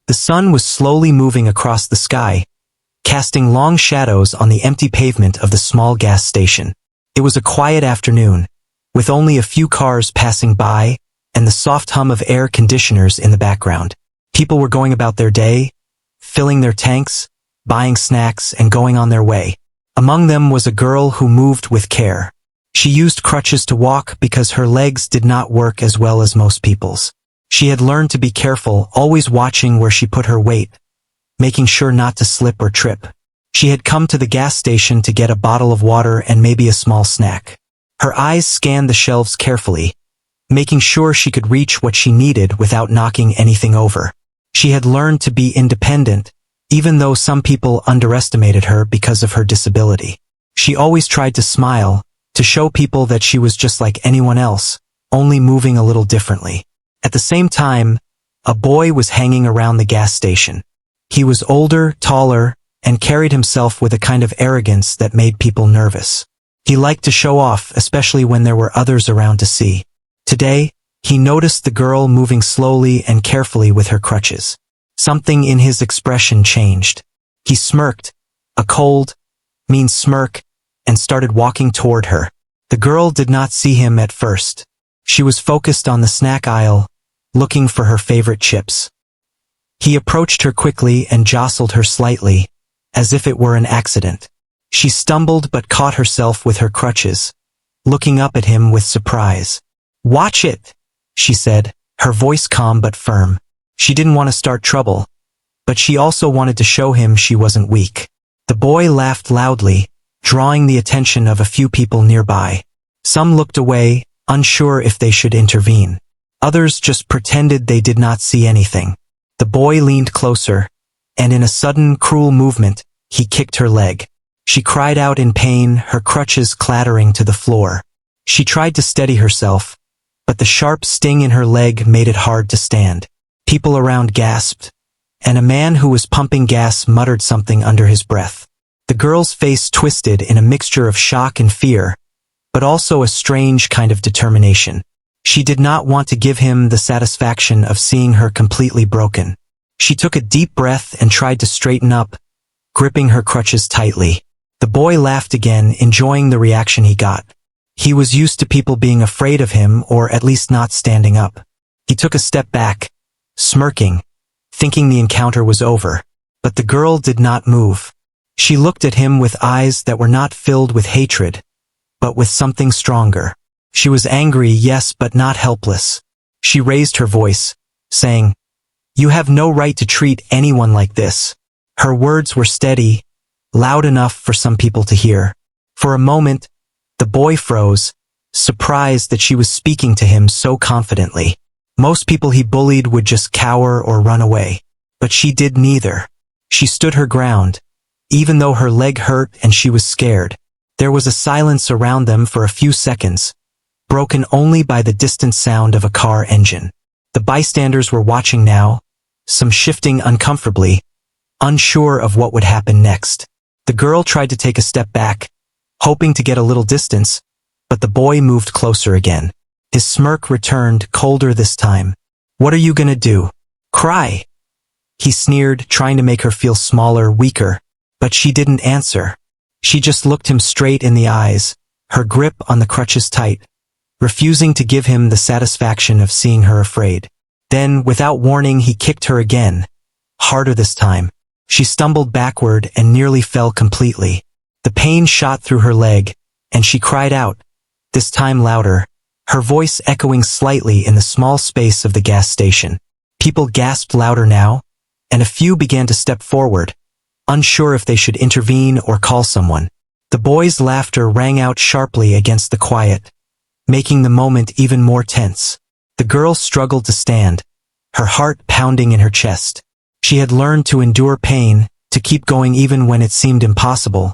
The sun was slowly moving across the sky, casting long shadows on the empty pavement of the small gas station. It was a quiet afternoon, with only a few cars passing by and the soft hum of air conditioners in the background. People were going about their day, filling their tanks, buying snacks, and going on their way. Among them was a girl who moved with care. She used crutches to walk because her legs did not work as well as most people's. She had learned to be careful, always watching where she put her weight, making sure not to slip or trip. She had come to the gas station to get a bottle of water and maybe a small snack. Her eyes scanned the shelves carefully, making sure she could reach what she needed without knocking anything over. She had learned to be independent, even though some people underestimated her because of her disability. She always tried to smile, to show people that she was just like anyone else, only moving a little differently. At the same time, a boy was hanging around the gas station. He was older, taller, and carried himself with a kind of arrogance that made people nervous. He liked to show off, especially when there were others around to see. Today, he noticed the girl moving slowly and carefully with her crutches. Something in his expression changed. He smirked, a cold, mean smirk, and started walking toward her. The girl did not see him at first. She was focused on the snack aisle, looking for her favorite chips. He approached her quickly and jostled her slightly, as if it were an accident. She stumbled but caught herself with her crutches, looking up at him with surprise. "Watch it," she said, her voice calm but firm. She didn't want to start trouble, but she also wanted to show him she wasn't weak. The boy laughed loudly, drawing the attention of a few people nearby. Some looked away, unsure if they should intervene. Others just pretended they did not see anything. The boy leaned closer, and in a sudden, cruel movement, he kicked her leg. She cried out in pain, her crutches clattering to the floor. She tried to steady herself, but the sharp sting in her leg made it hard to stand. People around gasped, and a man who was pumping gas muttered something under his breath. The girl's face twisted in a mixture of shock and fear, but also a strange kind of determination. She did not want to give him the satisfaction of seeing her completely broken. She took a deep breath and tried to straighten up, gripping her crutches tightly. The boy laughed again, enjoying the reaction he got. He was used to people being afraid of him, or at least not standing up. He took a step back, smirking, thinking the encounter was over. But the girl did not move. She looked at him with eyes that were not filled with hatred, but with something stronger. She was angry, yes, but not helpless. She raised her voice, saying, "You have no right to treat anyone like this." Her words were steady, loud enough for some people to hear. For a moment, the boy froze, surprised that she was speaking to him so confidently. Most people he bullied would just cower or run away. But she did neither. She stood her ground, even though her leg hurt and she was scared. There was a silence around them for a few seconds, broken only by the distant sound of a car engine. The bystanders were watching now, some shifting uncomfortably, unsure of what would happen next. The girl tried to take a step back, hoping to get a little distance, but the boy moved closer again. His smirk returned, colder this time. "What are you gonna do? Cry?" He sneered, trying to make her feel smaller, weaker, but she didn't answer. She just looked him straight in the eyes, her grip on the crutches tight, refusing to give him the satisfaction of seeing her afraid. Then, without warning, he kicked her again, harder this time. She stumbled backward and nearly fell completely. The pain shot through her leg, and she cried out, this time louder, her voice echoing slightly in the small space of the gas station. People gasped louder now, and a few began to step forward, unsure if they should intervene or call someone. The boy's laughter rang out sharply against the quiet, making the moment even more tense. The girl struggled to stand, her heart pounding in her chest. She had learned to endure pain, to keep going even when it seemed impossible,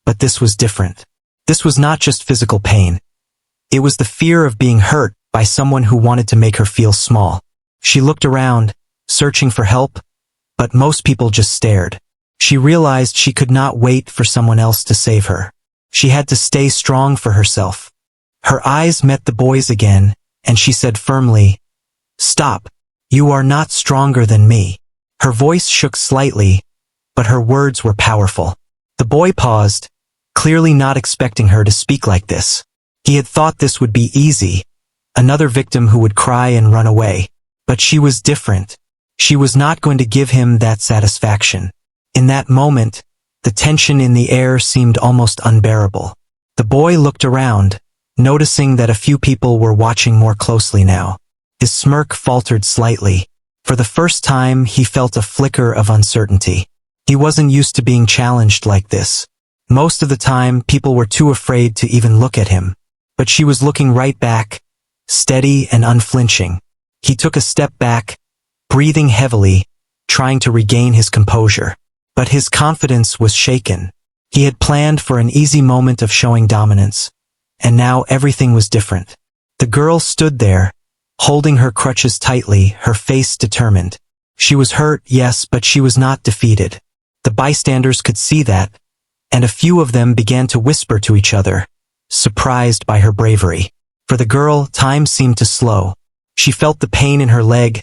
but this was different. This was not just physical pain. It was the fear of being hurt by someone who wanted to make her feel small. She looked around, searching for help, but most people just stared. She realized she could not wait for someone else to save her. She had to stay strong for herself. Her eyes met the boy's again, and she said firmly, "Stop. You are not stronger than me." Her voice shook slightly, but her words were powerful. The boy paused, clearly not expecting her to speak like this. He had thought this would be easy, another victim who would cry and run away. But she was different. She was not going to give him that satisfaction. In that moment, the tension in the air seemed almost unbearable. The boy looked around, noticing that a few people were watching more closely now. His smirk faltered slightly. For the first time, he felt a flicker of uncertainty. He wasn't used to being challenged like this. Most of the time, people were too afraid to even look at him. But she was looking right back, steady and unflinching. He took a step back, breathing heavily, trying to regain his composure. But his confidence was shaken. He had planned for an easy moment of showing dominance, and now everything was different. The girl stood there, holding her crutches tightly, her face determined. She was hurt, yes, but she was not defeated. The bystanders could see that, and a few of them began to whisper to each other, surprised by her bravery. For the girl, time seemed to slow. She felt the pain in her leg,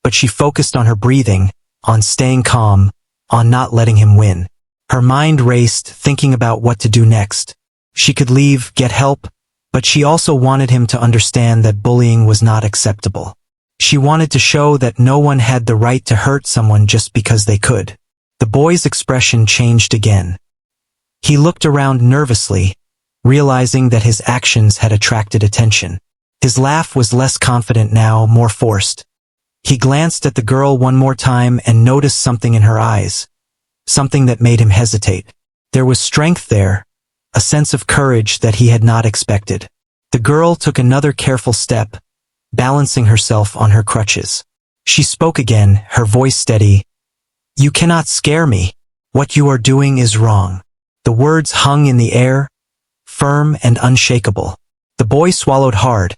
but she focused on her breathing, on staying calm, on not letting him win. Her mind raced, thinking about what to do next. She could leave, get help, but she also wanted him to understand that bullying was not acceptable. She wanted to show that no one had the right to hurt someone just because they could. The boy's expression changed again. He looked around nervously, realizing that his actions had attracted attention. His laugh was less confident now, more forced. He glanced at the girl one more time and noticed something in her eyes, something that made him hesitate. There was strength there, a sense of courage that he had not expected. The girl took another careful step, balancing herself on her crutches. She spoke again, her voice steady. "You cannot scare me. What you are doing is wrong." The words hung in the air, firm and unshakable. The boy swallowed hard,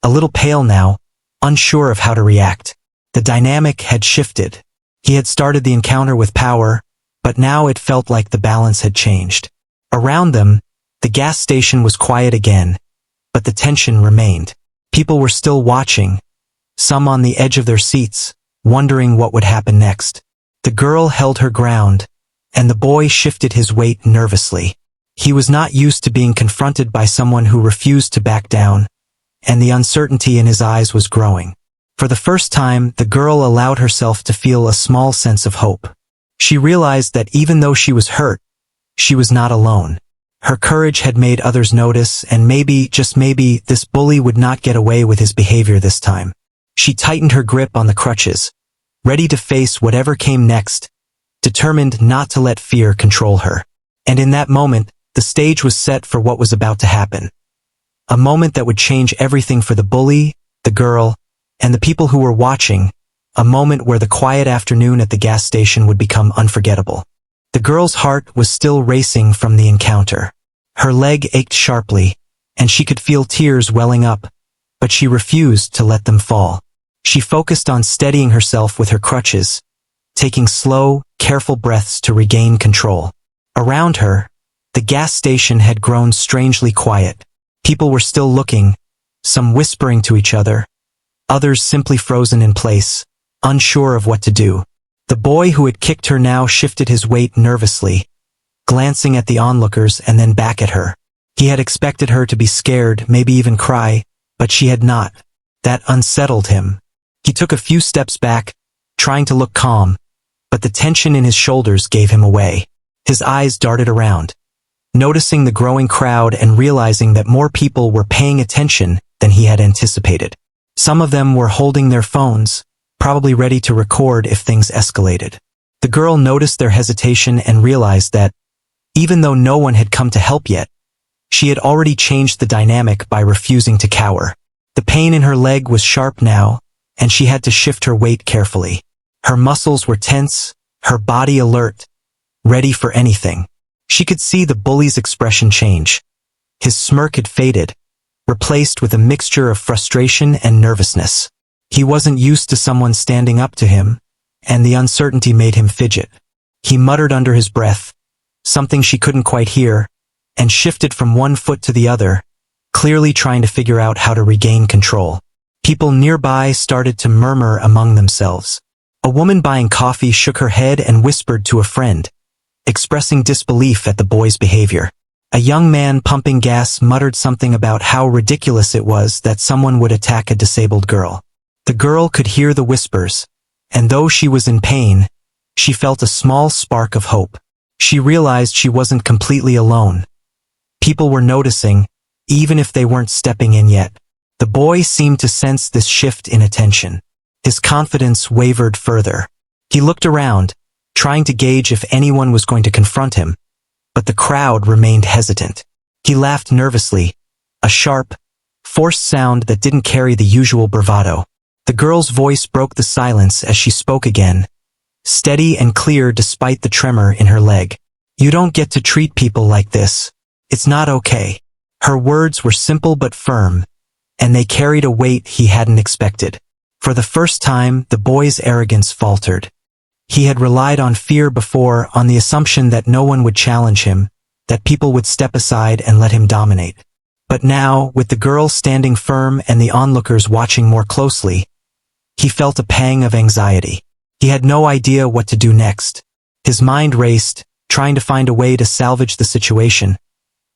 a little pale now, unsure of how to react. The dynamic had shifted. He had started the encounter with power, but now it felt like the balance had changed. Around them, the gas station was quiet again, but the tension remained. People were still watching, some on the edge of their seats, wondering what would happen next. The girl held her ground, and the boy shifted his weight nervously. He was not used to being confronted by someone who refused to back down, and the uncertainty in his eyes was growing. For the first time, the girl allowed herself to feel a small sense of hope. She realized that even though she was hurt, she was not alone. Her courage had made others notice, and maybe, just maybe, this bully would not get away with his behavior this time. She tightened her grip on the crutches, ready to face whatever came next, determined not to let fear control her. And in that moment, the stage was set for what was about to happen. A moment that would change everything for the bully, the girl, and the people who were watching, a moment where the quiet afternoon at the gas station would become unforgettable. The girl's heart was still racing from the encounter. Her leg ached sharply, and she could feel tears welling up, but she refused to let them fall. She focused on steadying herself with her crutches, taking slow, careful breaths to regain control. Around her, the gas station had grown strangely quiet. People were still looking, some whispering to each other, others simply frozen in place, unsure of what to do. The boy who had kicked her now shifted his weight nervously, glancing at the onlookers and then back at her. He had expected her to be scared, maybe even cry, but she had not. That unsettled him. He took a few steps back, trying to look calm, but the tension in his shoulders gave him away. His eyes darted around, noticing the growing crowd and realizing that more people were paying attention than he had anticipated. Some of them were holding their phones, probably ready to record if things escalated. The girl noticed their hesitation and realized that, even though no one had come to help yet, she had already changed the dynamic by refusing to cower. The pain in her leg was sharp now, and she had to shift her weight carefully. Her muscles were tense, her body alert, ready for anything. She could see the bully's expression change. His smirk had faded, replaced with a mixture of frustration and nervousness. He wasn't used to someone standing up to him, and the uncertainty made him fidget. He muttered under his breath, something she couldn't quite hear, and shifted from one foot to the other, clearly trying to figure out how to regain control. People nearby started to murmur among themselves. A woman buying coffee shook her head and whispered to a friend, expressing disbelief at the boy's behavior. A young man pumping gas muttered something about how ridiculous it was that someone would attack a disabled girl. The girl could hear the whispers, and though she was in pain, she felt a small spark of hope. She realized she wasn't completely alone. People were noticing, even if they weren't stepping in yet. The boy seemed to sense this shift in attention. His confidence wavered further. He looked around, trying to gauge if anyone was going to confront him, but the crowd remained hesitant. He laughed nervously, a sharp, forced sound that didn't carry the usual bravado. The girl's voice broke the silence as she spoke again, steady and clear despite the tremor in her leg. "You don't get to treat people like this. It's not okay." Her words were simple but firm, and they carried a weight he hadn't expected. For the first time, the boy's arrogance faltered. He had relied on fear before, on the assumption that no one would challenge him, that people would step aside and let him dominate. But now, with the girl standing firm and the onlookers watching more closely, he felt a pang of anxiety. He had no idea what to do next. His mind raced, trying to find a way to salvage the situation,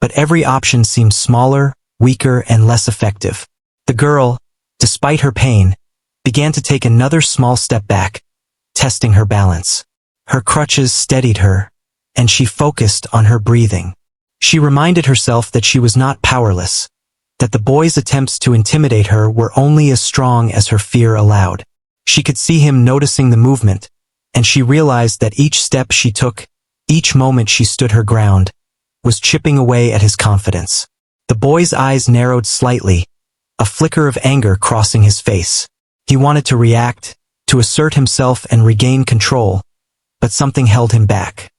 but every option seemed smaller, weaker, and less effective. The girl, despite her pain, began to take another small step back, testing her balance. Her crutches steadied her, and she focused on her breathing. She reminded herself that she was not powerless, that the boy's attempts to intimidate her were only as strong as her fear allowed. She could see him noticing the movement, and she realized that each step she took, each moment she stood her ground, was chipping away at his confidence. The boy's eyes narrowed slightly, a flicker of anger crossing his face. He wanted to react, to assert himself and regain control, but something held him back.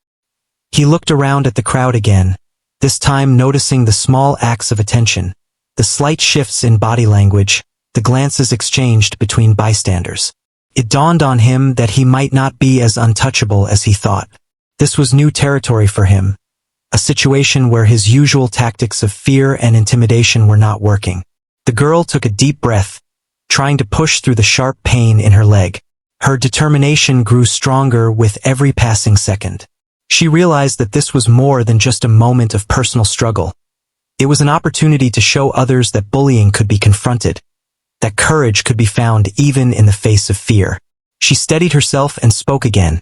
He looked around at the crowd again, this time noticing the small acts of attention, the slight shifts in body language, the glances exchanged between bystanders. It dawned on him that he might not be as untouchable as he thought. This was new territory for him, a situation where his usual tactics of fear and intimidation were not working. The girl took a deep breath, trying to push through the sharp pain in her leg. Her determination grew stronger with every passing second. She realized that this was more than just a moment of personal struggle. It was an opportunity to show others that bullying could be confronted, that courage could be found even in the face of fear. She steadied herself and spoke again,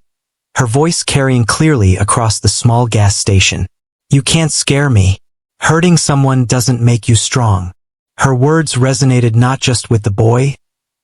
her voice carrying clearly across the small gas station. "You can't scare me. Hurting someone doesn't make you strong." Her words resonated not just with the boy,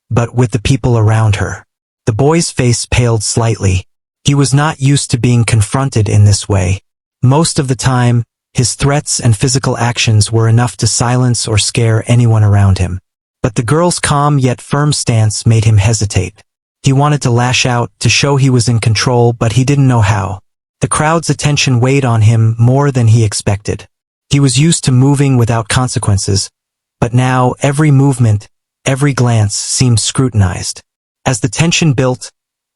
but with the people around her. The boy's face paled slightly. He was not used to being confronted in this way. Most of the time, his threats and physical actions were enough to silence or scare anyone around him. But the girl's calm yet firm stance made him hesitate. He wanted to lash out, to show he was in control, but he didn't know how. The crowd's attention weighed on him more than he expected. He was used to moving without consequences, but now every movement, every glance seemed scrutinized. As the tension built,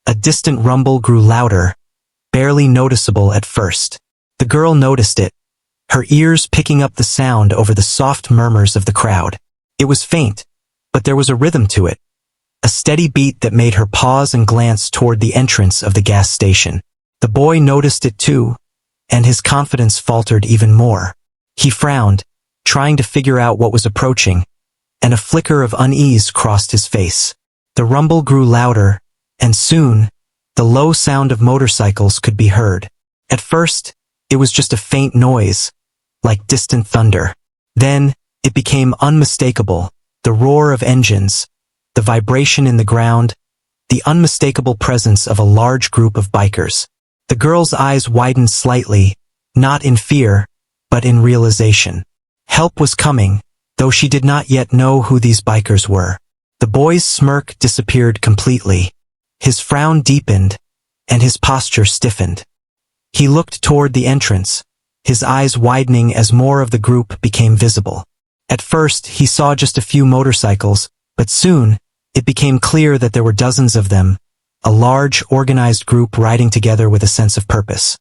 a distant rumble grew louder, barely noticeable at first. The girl noticed it, her ears picking up the sound over the soft murmurs of the crowd. It was faint, but there was a rhythm to it, a steady beat that made her pause and glance toward the entrance of the gas station. The boy noticed it too, and his confidence faltered even more. He frowned, trying to figure out what was approaching, and a flicker of unease crossed his face. The rumble grew louder, and soon, the low sound of motorcycles could be heard. At first, it was just a faint noise, like distant thunder. Then, it became unmistakable, the roar of engines, the vibration in the ground, the unmistakable presence of a large group of bikers. The girl's eyes widened slightly, not in fear, but in realization. Help was coming, though she did not yet know who these bikers were. The boy's smirk disappeared completely. His frown deepened, and his posture stiffened. He looked toward the entrance, his eyes widening as more of the group became visible. At first, he saw just a few motorcycles, but soon, it became clear that there were dozens of them, a large, organized group riding together with a sense of purpose.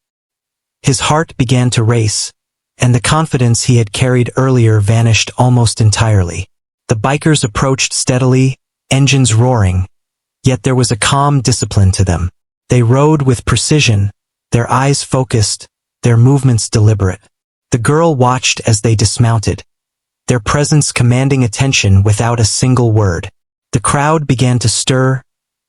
His heart began to race, and the confidence he had carried earlier vanished almost entirely. The bikers approached steadily, engines roaring, Yet there was a calm discipline to them. They rode with precision, their eyes focused, their movements deliberate. The girl watched as they dismounted, their presence commanding attention without a single word. The crowd began to stir,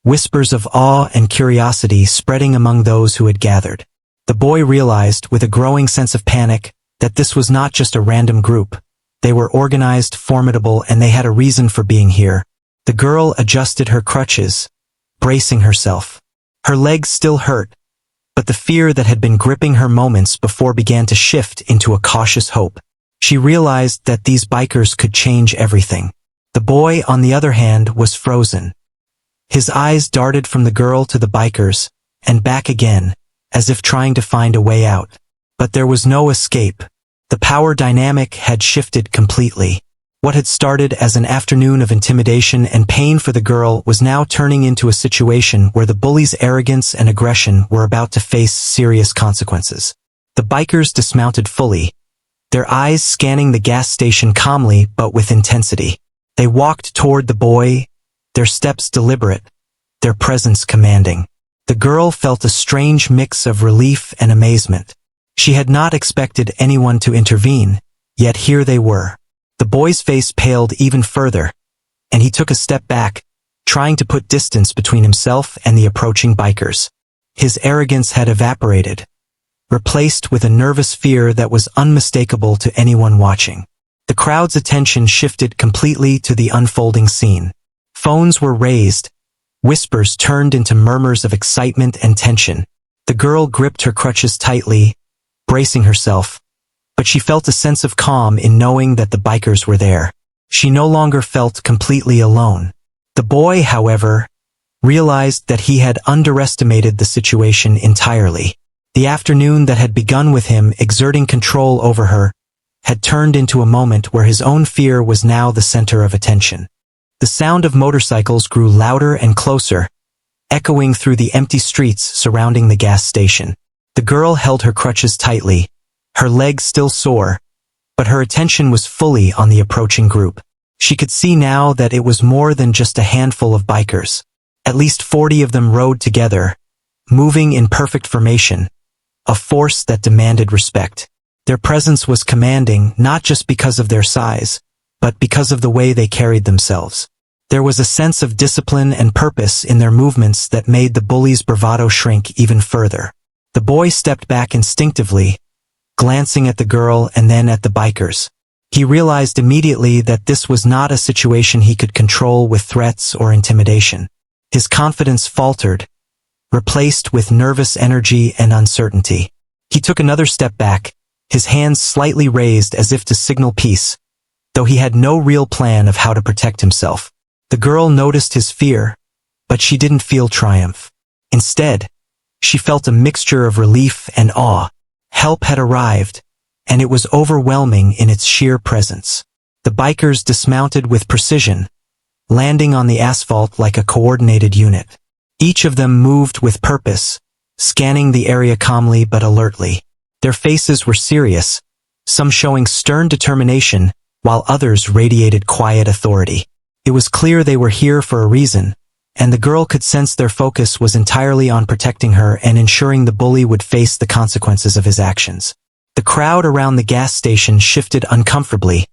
whispers of awe and curiosity spreading among those who had gathered. The boy realized, with a growing sense of panic, that this was not just a random group. They were organized, formidable, and they had a reason for being here. The girl adjusted her crutches, bracing herself. Her legs still hurt, but the fear that had been gripping her moments before began to shift into a cautious hope. She realized that these bikers could change everything. The boy, on the other hand, was frozen. His eyes darted from the girl to the bikers, and back again, as if trying to find a way out. But there was no escape. The power dynamic had shifted completely. What had started as an afternoon of intimidation and pain for the girl was now turning into a situation where the bully's arrogance and aggression were about to face serious consequences. The bikers dismounted fully, their eyes scanning the gas station calmly but with intensity. They walked toward the boy, their steps deliberate, their presence commanding. The girl felt a strange mix of relief and amazement. She had not expected anyone to intervene, yet here they were. The boy's face paled even further, and he took a step back, trying to put distance between himself and the approaching bikers. His arrogance had evaporated, replaced with a nervous fear that was unmistakable to anyone watching. The crowd's attention shifted completely to the unfolding scene. Phones were raised, whispers turned into murmurs of excitement and tension. The girl gripped her crutches tightly, bracing herself, but she felt a sense of calm in knowing that the bikers were there. She no longer felt completely alone. The boy, however, realized that he had underestimated the situation entirely. The afternoon that had begun with him exerting control over her had turned into a moment where his own fear was now the center of attention. The sound of motorcycles grew louder and closer, echoing through the empty streets surrounding the gas station. The girl held her crutches tightly, her legs still sore, but her attention was fully on the approaching group. She could see now that it was more than just a handful of bikers. At least 40 of them rode together, moving in perfect formation, a force that demanded respect. Their presence was commanding not just because of their size, but because of the way they carried themselves. There was a sense of discipline and purpose in their movements that made the bully's bravado shrink even further. The boy stepped back instinctively, glancing at the girl and then at the bikers. He realized immediately that this was not a situation he could control with threats or intimidation. His confidence faltered, replaced with nervous energy and uncertainty. He took another step back, his hands slightly raised as if to signal peace, though he had no real plan of how to protect himself. The girl noticed his fear, but she didn't feel triumph. Instead, she felt a mixture of relief and awe. Help had arrived, and it was overwhelming in its sheer presence. The bikers dismounted with precision, landing on the asphalt like a coordinated unit. Each of them moved with purpose, scanning the area calmly but alertly. Their faces were serious, some showing stern determination, while others radiated quiet authority. It was clear they were here for a reason, and the girl could sense their focus was entirely on protecting her and ensuring the bully would face the consequences of his actions. The crowd around the gas station shifted uncomfortably,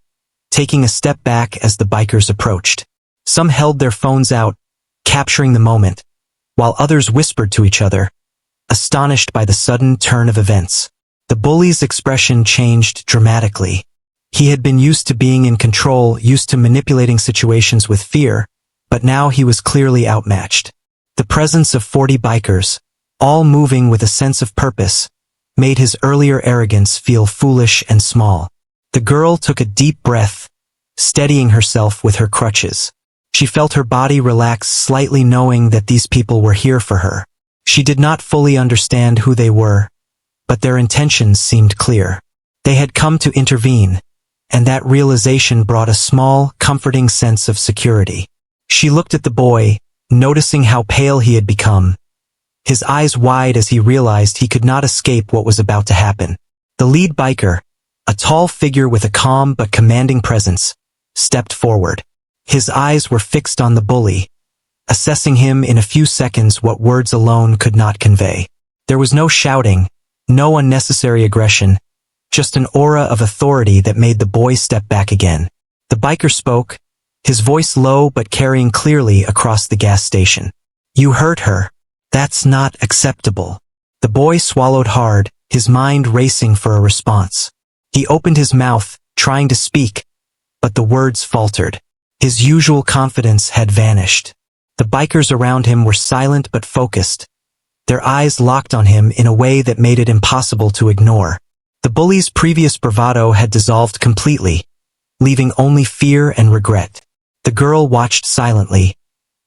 taking a step back as the bikers approached. Some held their phones out, capturing the moment, while others whispered to each other, astonished by the sudden turn of events. The bully's expression changed dramatically. He had been used to being in control, used to manipulating situations with fear, but now he was clearly outmatched. The presence of 40 bikers, all moving with a sense of purpose, made his earlier arrogance feel foolish and small. The girl took a deep breath, steadying herself with her crutches. She felt her body relax slightly, knowing that these people were here for her. She did not fully understand who they were, but their intentions seemed clear. They had come to intervene, and that realization brought a small, comforting sense of security. She looked at the boy, noticing how pale he had become, his eyes wide as he realized he could not escape what was about to happen. The lead biker, a tall figure with a calm but commanding presence, stepped forward. His eyes were fixed on the bully, assessing him in a few seconds what words alone could not convey. There was no shouting, no unnecessary aggression, just an aura of authority that made the boy step back again. The biker spoke, his voice low but carrying clearly across the gas station. "You hurt her. That's not acceptable." The boy swallowed hard, his mind racing for a response. He opened his mouth, trying to speak, but the words faltered. His usual confidence had vanished. The bikers around him were silent but focused, their eyes locked on him in a way that made it impossible to ignore. The bully's previous bravado had dissolved completely, leaving only fear and regret. The girl watched silently,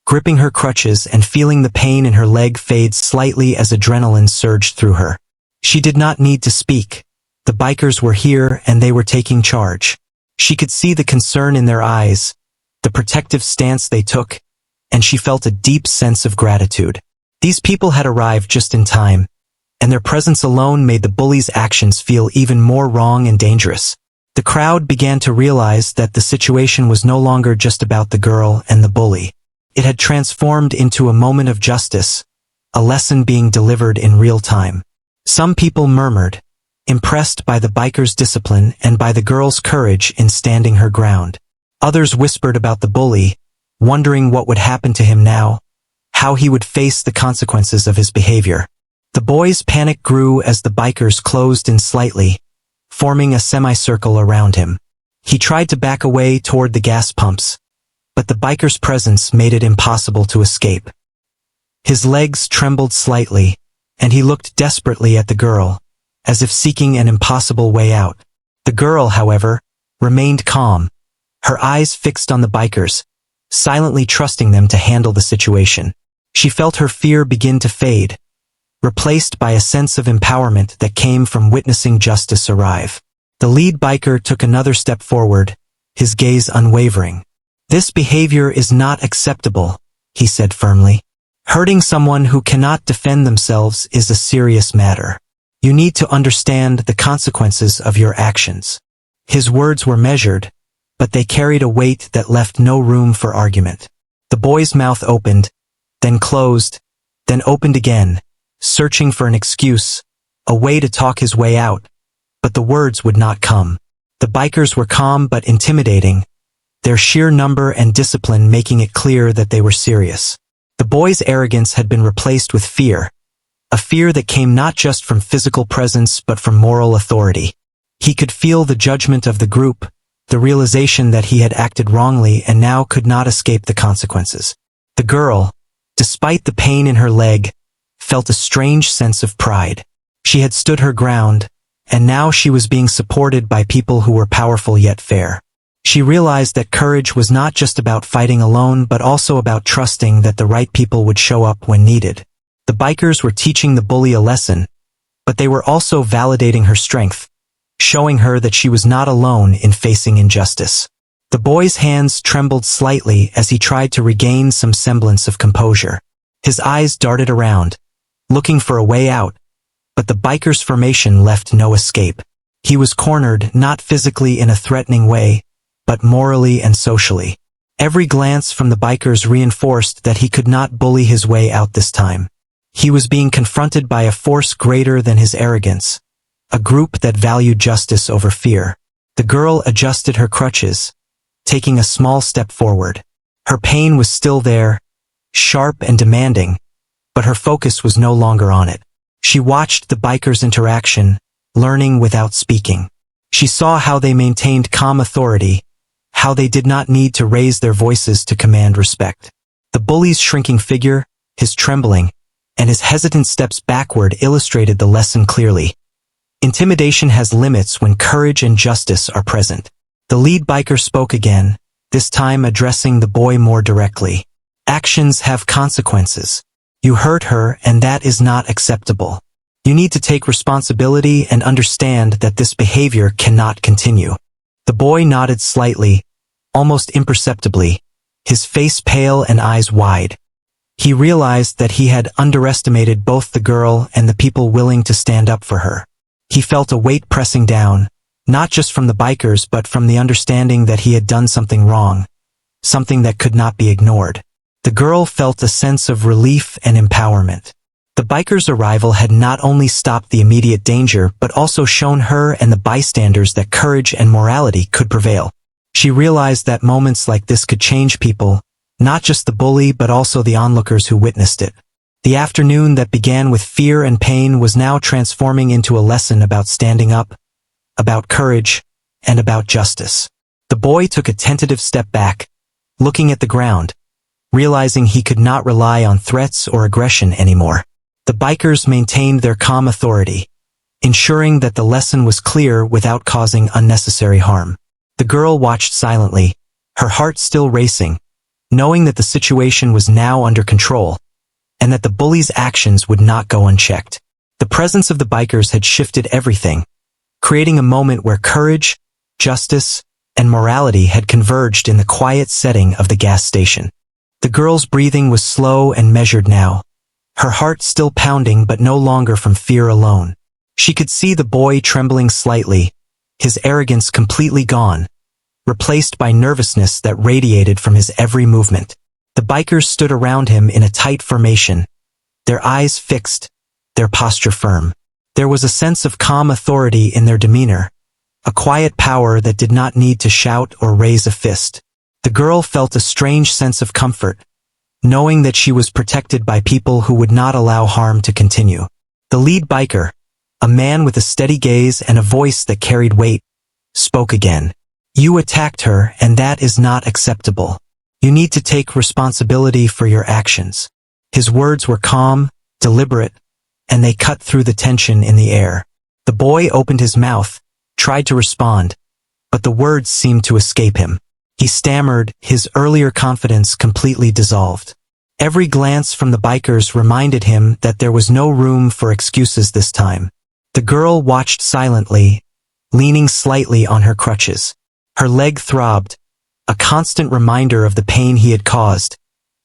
gripping her crutches and feeling the pain in her leg fade slightly as adrenaline surged through her. She did not need to speak. The bikers were here and they were taking charge. She could see the concern in their eyes, the protective stance they took, and she felt a deep sense of gratitude. These people had arrived just in time, and their presence alone made the bully's actions feel even more wrong and dangerous. The crowd began to realize that the situation was no longer just about the girl and the bully. It had transformed into a moment of justice, a lesson being delivered in real time. Some people murmured, impressed by the biker's discipline and by the girl's courage in standing her ground. Others whispered about the bully, wondering what would happen to him now, how he would face the consequences of his behavior. The boy's panic grew as the bikers closed in slightly, forming a semicircle around him. He tried to back away toward the gas pumps, but the biker's presence made it impossible to escape. His legs trembled slightly, and he looked desperately at the girl, as if seeking an impossible way out. The girl, however, remained calm, her eyes fixed on the bikers, silently trusting them to handle the situation. She felt her fear begin to fade, replaced by a sense of empowerment that came from witnessing justice arrive. The lead biker took another step forward, his gaze unwavering. "This behavior is not acceptable," he said firmly. "Hurting someone who cannot defend themselves is a serious matter. You need to understand the consequences of your actions." His words were measured, but they carried a weight that left no room for argument. The boy's mouth opened, then closed, then opened again, searching for an excuse, a way to talk his way out, but the words would not come. The bikers were calm but intimidating, their sheer number and discipline making it clear that they were serious. The boy's arrogance had been replaced with fear, a fear that came not just from physical presence but from moral authority. He could feel the judgment of the group, the realization that he had acted wrongly and now could not escape the consequences. The girl, despite the pain in her leg, felt a strange sense of pride. She had stood her ground, and now she was being supported by people who were powerful yet fair. She realized that courage was not just about fighting alone but also about trusting that the right people would show up when needed. The bikers were teaching the bully a lesson, but they were also validating her strength, showing her that she was not alone in facing injustice. The boy's hands trembled slightly as he tried to regain some semblance of composure. His eyes darted around, looking for a way out, but the biker's formation left no escape. He was cornered not physically in a threatening way, but morally and socially. Every glance from the bikers reinforced that he could not bully his way out this time. He was being confronted by a force greater than his arrogance, a group that valued justice over fear. The girl adjusted her crutches, taking a small step forward. Her pain was still there, sharp and demanding, but her focus was no longer on it. She watched the bikers' interaction, learning without speaking. She saw how they maintained calm authority, how they did not need to raise their voices to command respect. The bully's shrinking figure, his trembling, and his hesitant steps backward illustrated the lesson clearly. Intimidation has limits when courage and justice are present. The lead biker spoke again, this time addressing the boy more directly. "Actions have consequences. You hurt her and that is not acceptable. You need to take responsibility and understand that this behavior cannot continue." The boy nodded slightly, almost imperceptibly, his face pale and eyes wide. He realized that he had underestimated both the girl and the people willing to stand up for her. He felt a weight pressing down, not just from the bikers but from the understanding that he had done something wrong, something that could not be ignored. The girl felt a sense of relief and empowerment. The bikers' arrival had not only stopped the immediate danger but also shown her and the bystanders that courage and morality could prevail. She realized that moments like this could change people, not just the bully but also the onlookers who witnessed it. The afternoon that began with fear and pain was now transforming into a lesson about standing up, about courage, and about justice. The boy took a tentative step back, looking at the ground, realizing he could not rely on threats or aggression anymore. The bikers maintained their calm authority, ensuring that the lesson was clear without causing unnecessary harm. The girl watched silently, her heart still racing, knowing that the situation was now under control, and that the bully's actions would not go unchecked. The presence of the bikers had shifted everything, creating a moment where courage, justice, and morality had converged in the quiet setting of the gas station. The girl's breathing was slow and measured now, her heart still pounding but no longer from fear alone. She could see the boy trembling slightly, his arrogance completely gone, replaced by nervousness that radiated from his every movement. The bikers stood around him in a tight formation, their eyes fixed, their posture firm. There was a sense of calm authority in their demeanor, a quiet power that did not need to shout or raise a fist. The girl felt a strange sense of comfort, knowing that she was protected by people who would not allow harm to continue. The lead biker, a man with a steady gaze and a voice that carried weight, spoke again. "You attacked her, and that is not acceptable. You need to take responsibility for your actions." His words were calm, deliberate, and they cut through the tension in the air. The boy opened his mouth, tried to respond, but the words seemed to escape him. He stammered, his earlier confidence completely dissolved. Every glance from the bikers reminded him that there was no room for excuses this time. The girl watched silently, leaning slightly on her crutches. Her leg throbbed, a constant reminder of the pain he had caused,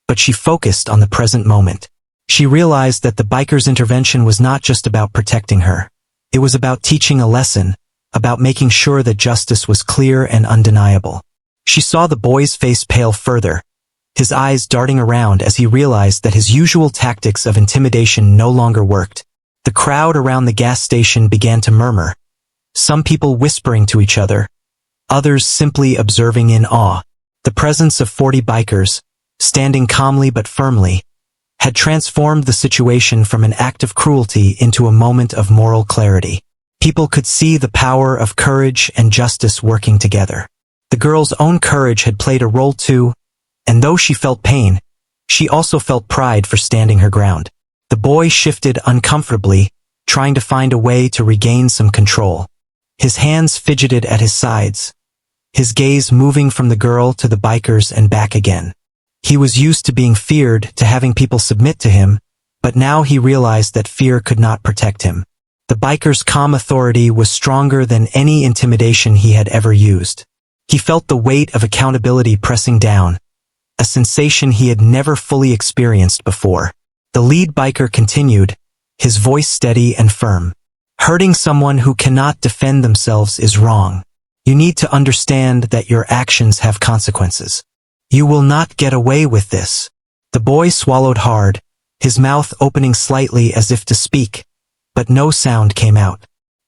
but she focused on the present moment. She realized that the bikers' intervention was not just about protecting her. It was about teaching a lesson, about making sure that justice was clear and undeniable. She saw the boy's face pale further, his eyes darting around as he realized that his usual tactics of intimidation no longer worked. The crowd around the gas station began to murmur, some people whispering to each other, others simply observing in awe. The presence of 40 bikers, standing calmly but firmly, had transformed the situation from an act of cruelty into a moment of moral clarity. People could see the power of courage and justice working together. The girl's own courage had played a role too, and though she felt pain, she also felt pride for standing her ground. The boy shifted uncomfortably, trying to find a way to regain some control. His hands fidgeted at his sides, his gaze moving from the girl to the bikers and back again. He was used to being feared, to having people submit to him, but now he realized that fear could not protect him. The bikers' calm authority was stronger than any intimidation he had ever used. He felt the weight of accountability pressing down, a sensation he had never fully experienced before. The lead biker continued, his voice steady and firm. "Hurting someone who cannot defend themselves is wrong. You need to understand that your actions have consequences. You will not get away with this." The boy swallowed hard, his mouth opening slightly as if to speak, but no sound came out.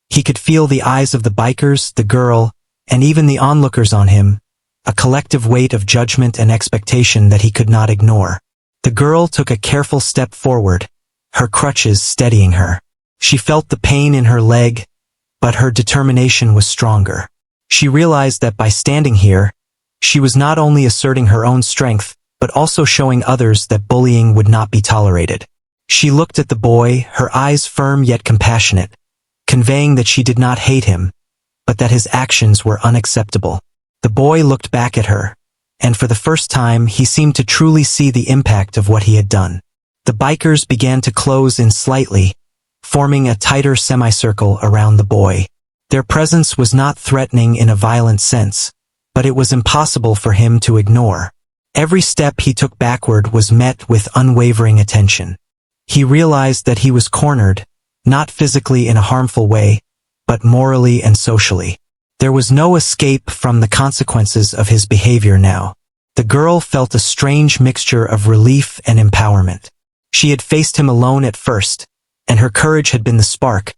He could feel the eyes of the bikers, the girl, and even the onlookers on him, a collective weight of judgment and expectation that he could not ignore. The girl took a careful step forward, her crutches steadying her. She felt the pain in her leg, but her determination was stronger. She realized that by standing here, she was not only asserting her own strength, but also showing others that bullying would not be tolerated. She looked at the boy, her eyes firm yet compassionate, conveying that she did not hate him, but that his actions were unacceptable. The boy looked back at her, and for the first time he seemed to truly see the impact of what he had done. The bikers began to close in slightly, forming a tighter semicircle around the boy. Their presence was not threatening in a violent sense, but it was impossible for him to ignore. Every step he took backward was met with unwavering attention. He realized that he was cornered, not physically in a harmful way, but morally and socially. There was no escape from the consequences of his behavior now. The girl felt a strange mixture of relief and empowerment. She had faced him alone at first, and her courage had been the spark,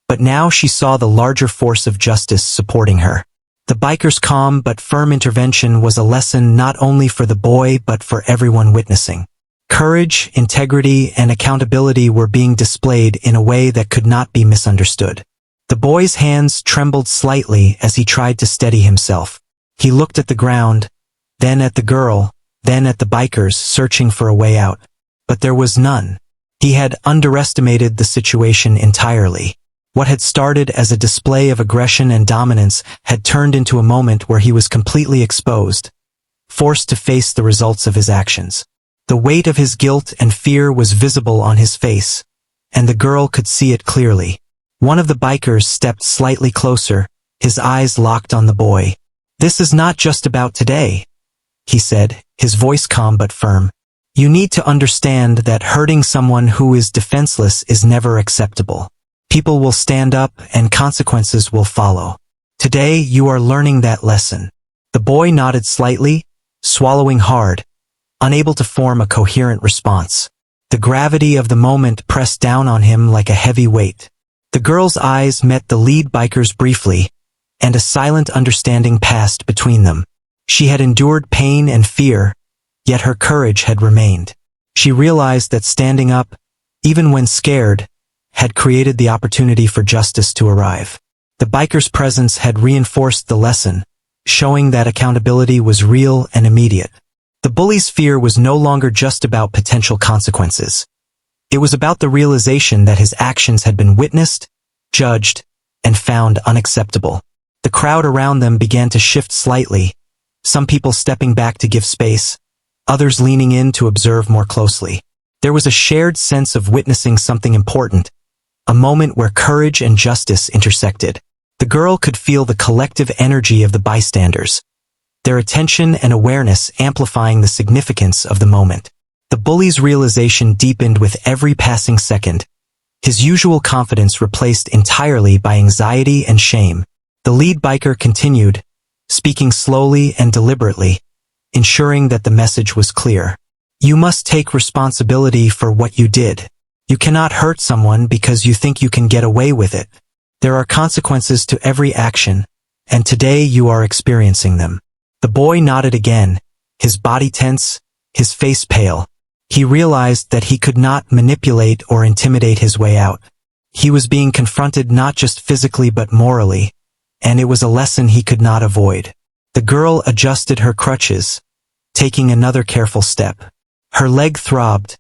but now she saw the larger force of justice supporting her. The biker's calm but firm intervention was a lesson not only for the boy but for everyone witnessing. Courage, integrity, and accountability were being displayed in a way that could not be misunderstood. The boy's hands trembled slightly as he tried to steady himself. He looked at the ground, then at the girl, then at the bikers, searching for a way out. But there was none. He had underestimated the situation entirely. What had started as a display of aggression and dominance had turned into a moment where he was completely exposed, forced to face the results of his actions. The weight of his guilt and fear was visible on his face, and the girl could see it clearly. One of the bikers stepped slightly closer, his eyes locked on the boy. "This is not just about today," he said, his voice calm but firm. "You need to understand that hurting someone who is defenseless is never acceptable. People will stand up and consequences will follow. Today you are learning that lesson." The boy nodded slightly, swallowing hard, unable to form a coherent response. The gravity of the moment pressed down on him like a heavy weight. The girl's eyes met the lead biker's briefly, and a silent understanding passed between them. She had endured pain and fear, yet her courage had remained. She realized that standing up, even when scared, had created the opportunity for justice to arrive. The biker's presence had reinforced the lesson, showing that accountability was real and immediate. The bully's fear was no longer just about potential consequences. It was about the realization that his actions had been witnessed, judged, and found unacceptable. The crowd around them began to shift slightly, some people stepping back to give space, others leaning in to observe more closely. There was a shared sense of witnessing something important, a moment where courage and justice intersected. The girl could feel the collective energy of the bystanders, their attention and awareness amplifying the significance of the moment. The bully's realization deepened with every passing second, his usual confidence replaced entirely by anxiety and shame. The lead biker continued, speaking slowly and deliberately, ensuring that the message was clear. "You must take responsibility for what you did. You cannot hurt someone because you think you can get away with it. There are consequences to every action, and today you are experiencing them." The boy nodded again, his body tense, his face pale. He realized that he could not manipulate or intimidate his way out. He was being confronted not just physically but morally, and it was a lesson he could not avoid. The girl adjusted her crutches, taking another careful step. Her leg throbbed,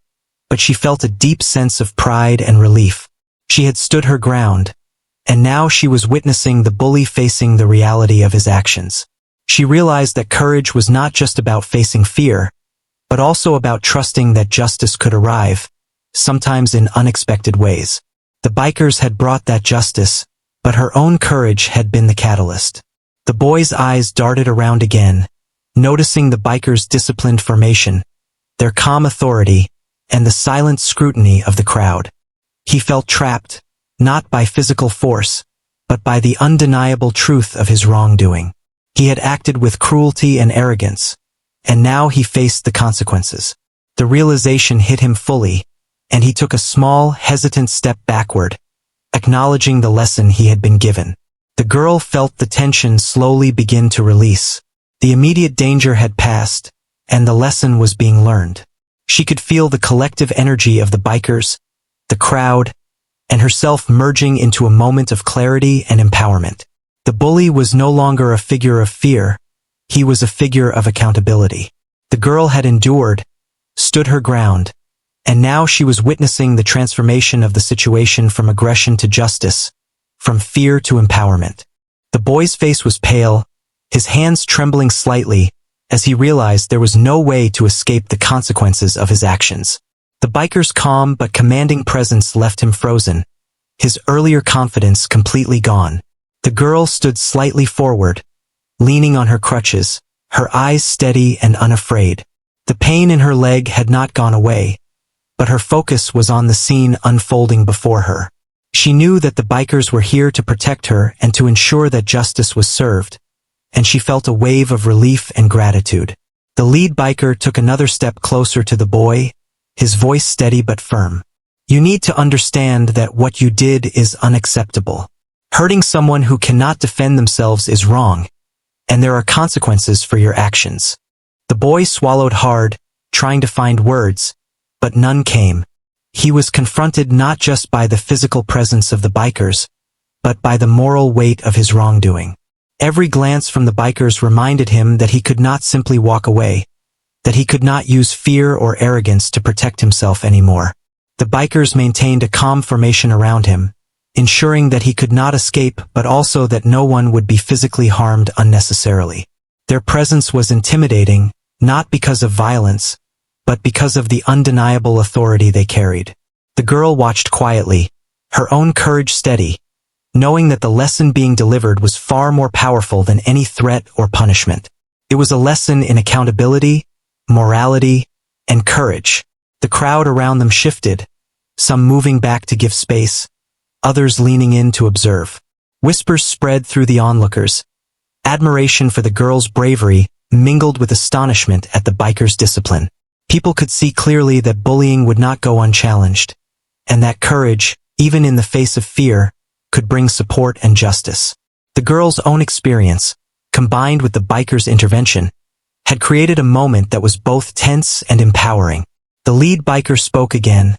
but she felt a deep sense of pride and relief. She had stood her ground, and now she was witnessing the bully facing the reality of his actions. She realized that courage was not just about facing fear, but also about trusting that justice could arrive, sometimes in unexpected ways. The bikers had brought that justice, but her own courage had been the catalyst. The boy's eyes darted around again, noticing the bikers' disciplined formation, their calm authority, and the silent scrutiny of the crowd. He felt trapped, not by physical force, but by the undeniable truth of his wrongdoing. He had acted with cruelty and arrogance, and now he faced the consequences. The realization hit him fully, and he took a small, hesitant step backward, acknowledging the lesson he had been given. The girl felt the tension slowly begin to release. The immediate danger had passed, and the lesson was being learned. She could feel the collective energy of the bikers, the crowd, and herself merging into a moment of clarity and empowerment. The bully was no longer a figure of fear, he was a figure of accountability. The girl had endured, stood her ground, and now she was witnessing the transformation of the situation from aggression to justice, from fear to empowerment. The boy's face was pale, his hands trembling slightly, as he realized there was no way to escape the consequences of his actions. The biker's calm but commanding presence left him frozen, his earlier confidence completely gone. The girl stood slightly forward, leaning on her crutches, her eyes steady and unafraid. The pain in her leg had not gone away, but her focus was on the scene unfolding before her. She knew that the bikers were here to protect her and to ensure that justice was served, and she felt a wave of relief and gratitude. The lead biker took another step closer to the boy, his voice steady but firm. You need to understand that what you did is unacceptable. Hurting someone who cannot defend themselves is wrong, and there are consequences for your actions. The boy swallowed hard, trying to find words, but none came. He was confronted not just by the physical presence of the bikers, but by the moral weight of his wrongdoing. Every glance from the bikers reminded him that he could not simply walk away, that he could not use fear or arrogance to protect himself anymore. The bikers maintained a calm formation around him, ensuring that he could not escape but also that no one would be physically harmed unnecessarily. Their presence was intimidating, not because of violence, but because of the undeniable authority they carried. The girl watched quietly, her own courage steady, knowing that the lesson being delivered was far more powerful than any threat or punishment. It was a lesson in accountability, morality, and courage. The crowd around them shifted, some moving back to give space, others leaning in to observe. Whispers spread through the onlookers. Admiration for the girl's bravery mingled with astonishment at the bikers' discipline. People could see clearly that bullying would not go unchallenged, and that courage, even in the face of fear, could bring support and justice. The girl's own experience, combined with the bikers' intervention, had created a moment that was both tense and empowering. The lead biker spoke again,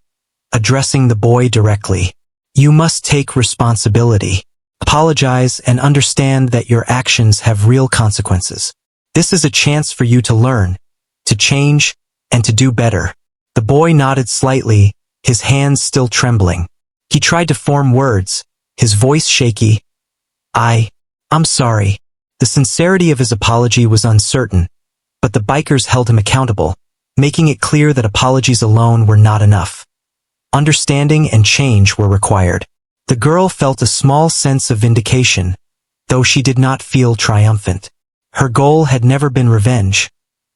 addressing the boy directly. You must take responsibility. Apologize and understand that your actions have real consequences. This is a chance for you to learn, to change, and to do better. The boy nodded slightly, his hands still trembling. He tried to form words, his voice shaky. I'm sorry. The sincerity of his apology was uncertain, but the bikers held him accountable, making it clear that apologies alone were not enough. Understanding and change were required. The girl felt a small sense of vindication, though she did not feel triumphant. Her goal had never been revenge,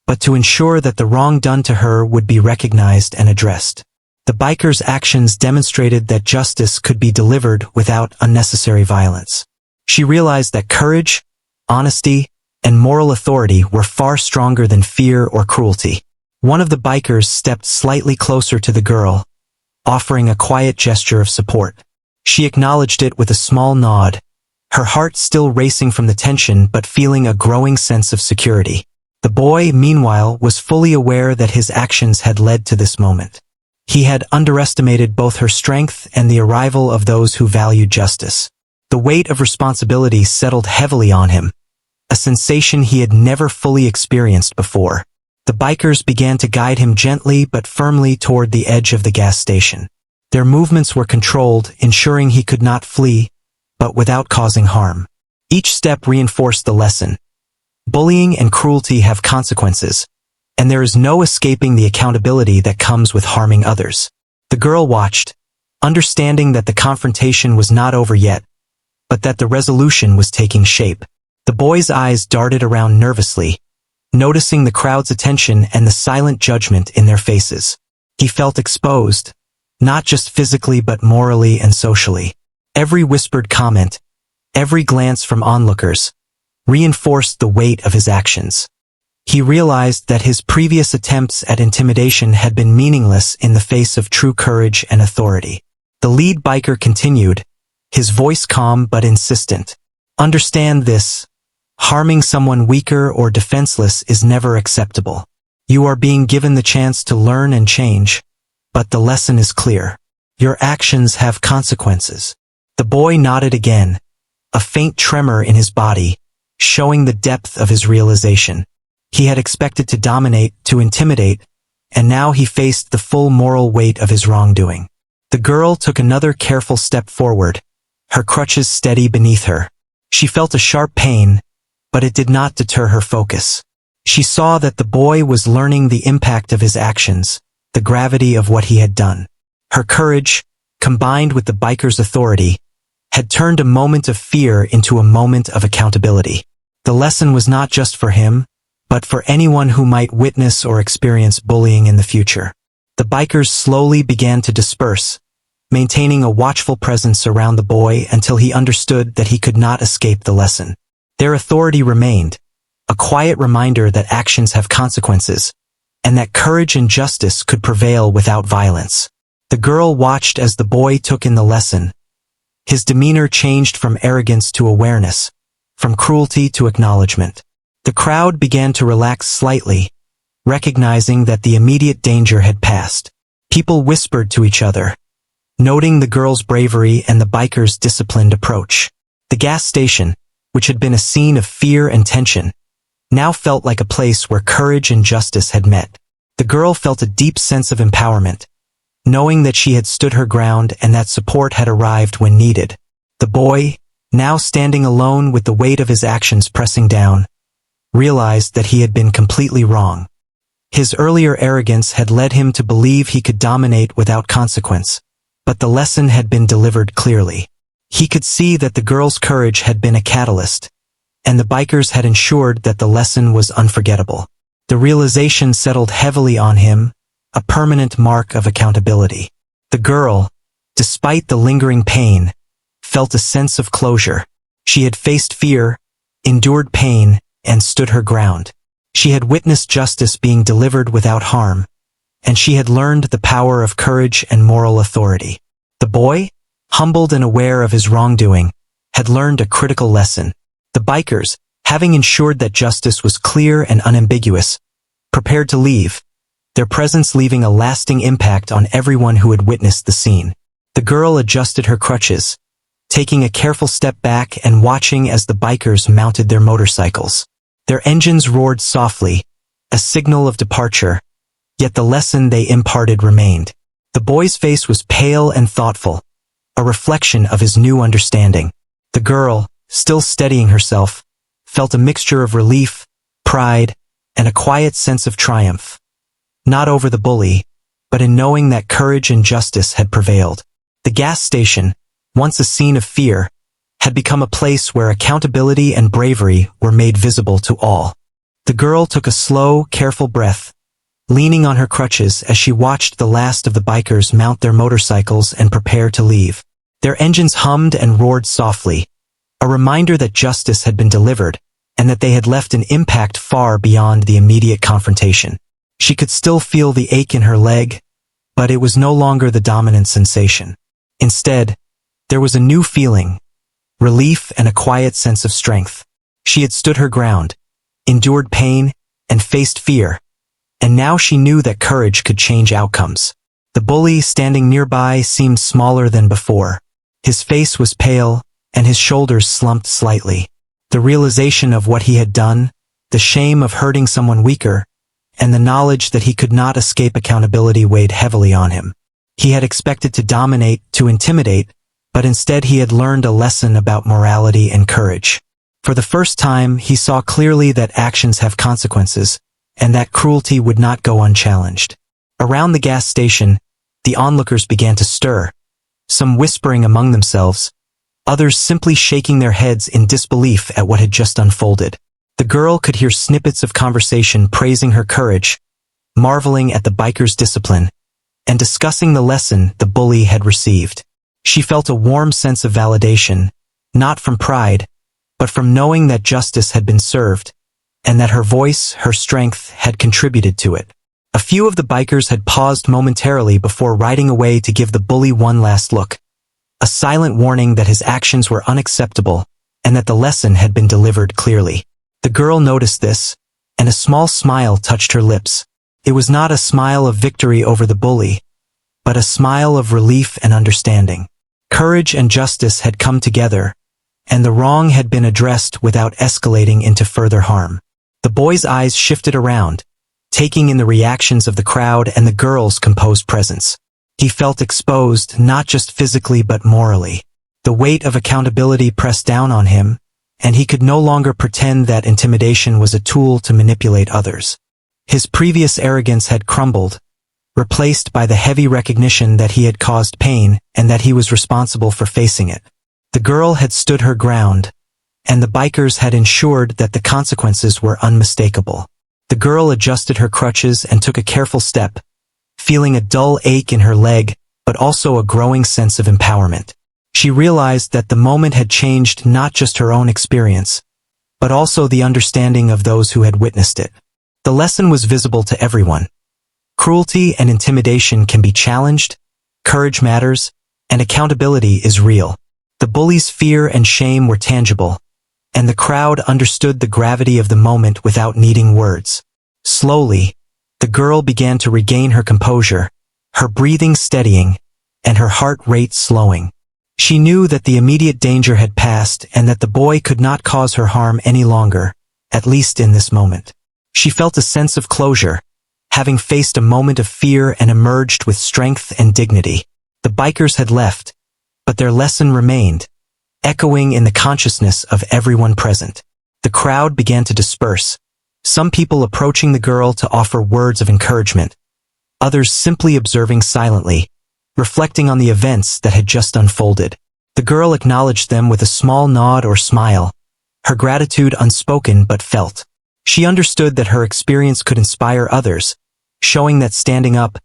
but to ensure that the wrong done to her would be recognized and addressed. The bikers' actions demonstrated that justice could be delivered without unnecessary violence. She realized that courage, honesty, and moral authority were far stronger than fear or cruelty. One of the bikers stepped slightly closer to the girl, offering a quiet gesture of support. She acknowledged it with a small nod, her heart still racing from the tension but feeling a growing sense of security. The boy, meanwhile, was fully aware that his actions had led to this moment. He had underestimated both her strength and the arrival of those who valued justice. The weight of responsibility settled heavily on him, a sensation he had never fully experienced before. The bikers began to guide him gently but firmly toward the edge of the gas station. Their movements were controlled, ensuring he could not flee, but without causing harm. Each step reinforced the lesson. Bullying and cruelty have consequences, and there is no escaping the accountability that comes with harming others. The girl watched, understanding that the confrontation was not over yet, but that the resolution was taking shape. The boy's eyes darted around nervously, noticing the crowd's attention and the silent judgment in their faces. He felt exposed, not just physically but morally and socially. Every whispered comment, every glance from onlookers, reinforced the weight of his actions. He realized that his previous attempts at intimidation had been meaningless in the face of true courage and authority. The lead biker continued, his voice calm but insistent. Understand this. Harming someone weaker or defenseless is never acceptable. You are being given the chance to learn and change, but the lesson is clear. Your actions have consequences. The boy nodded again, a faint tremor in his body, showing the depth of his realization. He had expected to dominate, to intimidate, and now he faced the full moral weight of his wrongdoing. The girl took another careful step forward, her crutches steady beneath her. She felt a sharp pain, but it did not deter her focus. She saw that the boy was learning the impact of his actions, the gravity of what he had done. Her courage, combined with the biker's authority, had turned a moment of fear into a moment of accountability. The lesson was not just for him, but for anyone who might witness or experience bullying in the future. The bikers slowly began to disperse, maintaining a watchful presence around the boy until he understood that he could not escape the lesson. Their authority remained, a quiet reminder that actions have consequences, and that courage and justice could prevail without violence. The girl watched as the boy took in the lesson. His demeanor changed from arrogance to awareness, from cruelty to acknowledgement. The crowd began to relax slightly, recognizing that the immediate danger had passed. People whispered to each other, noting the girl's bravery and the biker's disciplined approach. The gas station, which had been a scene of fear and tension, now felt like a place where courage and justice had met. The girl felt a deep sense of empowerment, knowing that she had stood her ground and that support had arrived when needed. The boy, now standing alone with the weight of his actions pressing down, realized that he had been completely wrong. His earlier arrogance had led him to believe he could dominate without consequence, but the lesson had been delivered clearly. He could see that the girl's courage had been a catalyst, and the bikers had ensured that the lesson was unforgettable. The realization settled heavily on him, a permanent mark of accountability. The girl, despite the lingering pain, felt a sense of closure. She had faced fear, endured pain, and stood her ground. She had witnessed justice being delivered without harm, and she had learned the power of courage and moral authority. The boy, humbled and aware of his wrongdoing, had learned a critical lesson. The bikers, having ensured that justice was clear and unambiguous, prepared to leave, their presence leaving a lasting impact on everyone who had witnessed the scene. The girl adjusted her crutches, taking a careful step back and watching as the bikers mounted their motorcycles. Their engines roared softly, a signal of departure, yet the lesson they imparted remained. The boy's face was pale and thoughtful, a reflection of his new understanding. The girl, still steadying herself, felt a mixture of relief, pride, and a quiet sense of triumph. Not over the bully, but in knowing that courage and justice had prevailed. The gas station, once a scene of fear, had become a place where accountability and bravery were made visible to all. The girl took a slow, careful breath, leaning on her crutches as she watched the last of the bikers mount their motorcycles and prepare to leave. Their engines hummed and roared softly, a reminder that justice had been delivered and that they had left an impact far beyond the immediate confrontation. She could still feel the ache in her leg, but it was no longer the dominant sensation. Instead, there was a new feeling, relief and a quiet sense of strength. She had stood her ground, endured pain, and faced fear, and now she knew that courage could change outcomes. The bully standing nearby seemed smaller than before. His face was pale, and his shoulders slumped slightly. The realization of what he had done, the shame of hurting someone weaker, and the knowledge that he could not escape accountability weighed heavily on him. He had expected to dominate, to intimidate, but instead he had learned a lesson about morality and courage. For the first time, he saw clearly that actions have consequences, and that cruelty would not go unchallenged. Around the gas station, the onlookers began to stir, some whispering among themselves, others simply shaking their heads in disbelief at what had just unfolded. The girl could hear snippets of conversation praising her courage, marveling at the biker's discipline, and discussing the lesson the bully had received. She felt a warm sense of validation, not from pride, but from knowing that justice had been served, and that her voice, her strength, had contributed to it. A few of the bikers had paused momentarily before riding away to give the bully one last look, a silent warning that his actions were unacceptable, and that the lesson had been delivered clearly. The girl noticed this, and a small smile touched her lips. It was not a smile of victory over the bully, but a smile of relief and understanding. Courage and justice had come together, and the wrong had been addressed without escalating into further harm. The boy's eyes shifted around, taking in the reactions of the crowd and the girl's composed presence. He felt exposed, not just physically but morally. The weight of accountability pressed down on him, and he could no longer pretend that intimidation was a tool to manipulate others. His previous arrogance had crumbled, replaced by the heavy recognition that he had caused pain and that he was responsible for facing it. The girl had stood her ground, and the bikers had ensured that the consequences were unmistakable. The girl adjusted her crutches and took a careful step, feeling a dull ache in her leg, but also a growing sense of empowerment. She realized that the moment had changed not just her own experience, but also the understanding of those who had witnessed it. The lesson was visible to everyone. Cruelty and intimidation can be challenged, courage matters, and accountability is real. The bully's fear and shame were tangible, and the crowd understood the gravity of the moment without needing words. Slowly, the girl began to regain her composure, her breathing steadying, and her heart rate slowing. She knew that the immediate danger had passed and that the boy could not cause her harm any longer, at least in this moment. She felt a sense of closure, having faced a moment of fear and emerged with strength and dignity. The bikers had left, but their lesson remained, echoing in the consciousness of everyone present. The crowd began to disperse, some people approaching the girl to offer words of encouragement, others simply observing silently, reflecting on the events that had just unfolded. The girl acknowledged them with a small nod or smile, her gratitude unspoken but felt. She understood that her experience could inspire others, showing that standing up,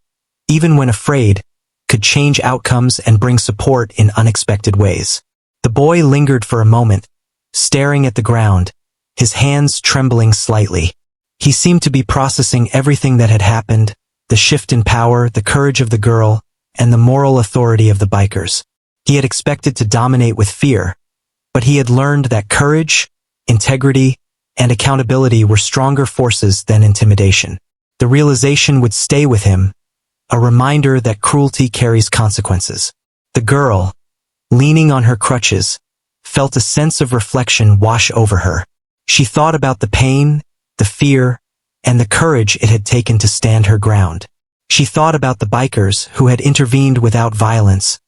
even when afraid, could change outcomes and bring support in unexpected ways. The boy lingered for a moment, staring at the ground, his hands trembling slightly. He seemed to be processing everything that had happened, the shift in power, the courage of the girl, and the moral authority of the bikers. He had expected to dominate with fear, but he had learned that courage, integrity, and accountability were stronger forces than intimidation. The realization would stay with him, a reminder that cruelty carries consequences. The girl, leaning on her crutches, felt a sense of reflection wash over her. She thought about the pain, the fear, and the courage it had taken to stand her ground. She thought about the bikers who had intervened without violence,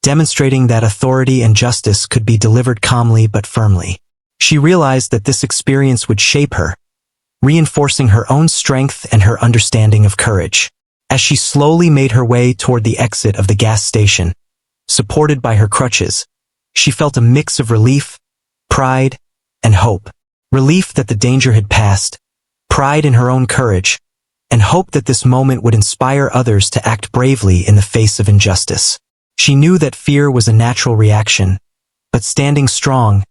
demonstrating that authority and justice could be delivered calmly but firmly. She realized that this experience would shape her, reinforcing her own strength and her understanding of courage. As she slowly made her way toward the exit of the gas station, supported by her crutches, she felt a mix of relief, pride, and hope. Relief that the danger had passed, pride in her own courage, and hope that this moment would inspire others to act bravely in the face of injustice. She knew that fear was a natural reaction, but standing strong,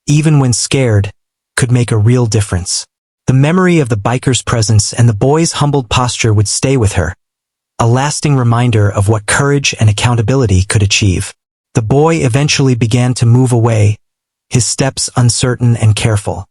even when scared, could make a real difference. The memory of the biker's presence and the boy's humbled posture would stay with her, a lasting reminder of what courage and accountability could achieve. The boy eventually began to move away, his steps uncertain and careful.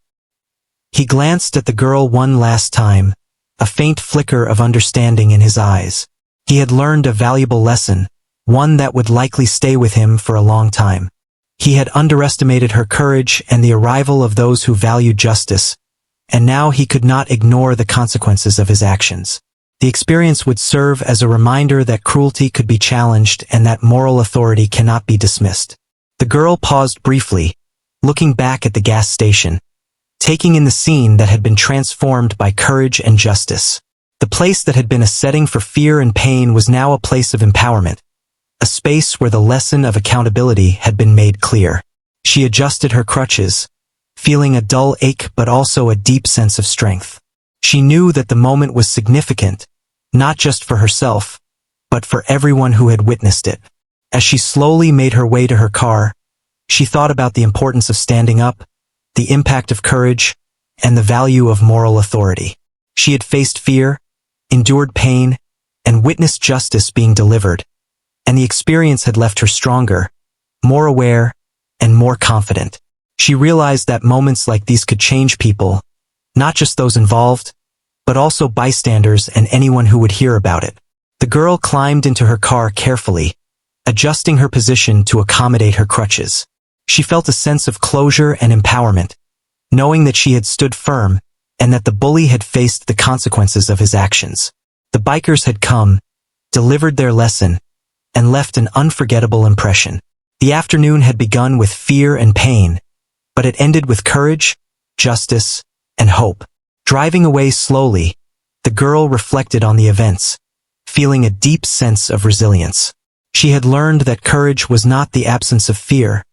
He glanced at the girl one last time, a faint flicker of understanding in his eyes. He had learned a valuable lesson, one that would likely stay with him for a long time. He had underestimated her courage and the arrival of those who valued justice, and now he could not ignore the consequences of his actions. The experience would serve as a reminder that cruelty could be challenged and that moral authority cannot be dismissed. The girl paused briefly, looking back at the gas station, taking in the scene that had been transformed by courage and justice. The place that had been a setting for fear and pain was now a place of empowerment, a space where the lesson of accountability had been made clear. She adjusted her crutches, feeling a dull ache but also a deep sense of strength. She knew that the moment was significant, not just for herself, but for everyone who had witnessed it. As she slowly made her way to her car, she thought about the importance of standing up, the impact of courage, and the value of moral authority. She had faced fear, endured pain, and witnessed justice being delivered, and the experience had left her stronger, more aware, and more confident. She realized that moments like these could change people, not just those involved, but also bystanders and anyone who would hear about it. The girl climbed into her car carefully, adjusting her position to accommodate her crutches. She felt a sense of closure and empowerment, knowing that she had stood firm and that the bully had faced the consequences of his actions. The bikers had come, delivered their lesson, and left an unforgettable impression. The afternoon had begun with fear and pain, but it ended with courage, justice, and hope. Driving away slowly, the girl reflected on the events, feeling a deep sense of resilience. She had learned that courage was not the absence of fear,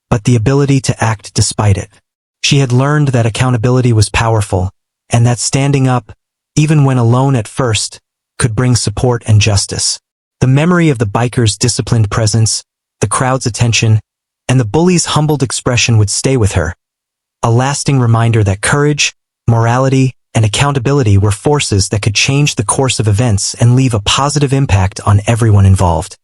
but the ability to act despite it. She had learned that accountability was powerful, and that standing up, even when alone at first, could bring support and justice. The memory of the biker's disciplined presence, the crowd's attention, and the bully's humbled expression would stay with her, a lasting reminder that courage, morality, and accountability were forces that could change the course of events and leave a positive impact on everyone involved.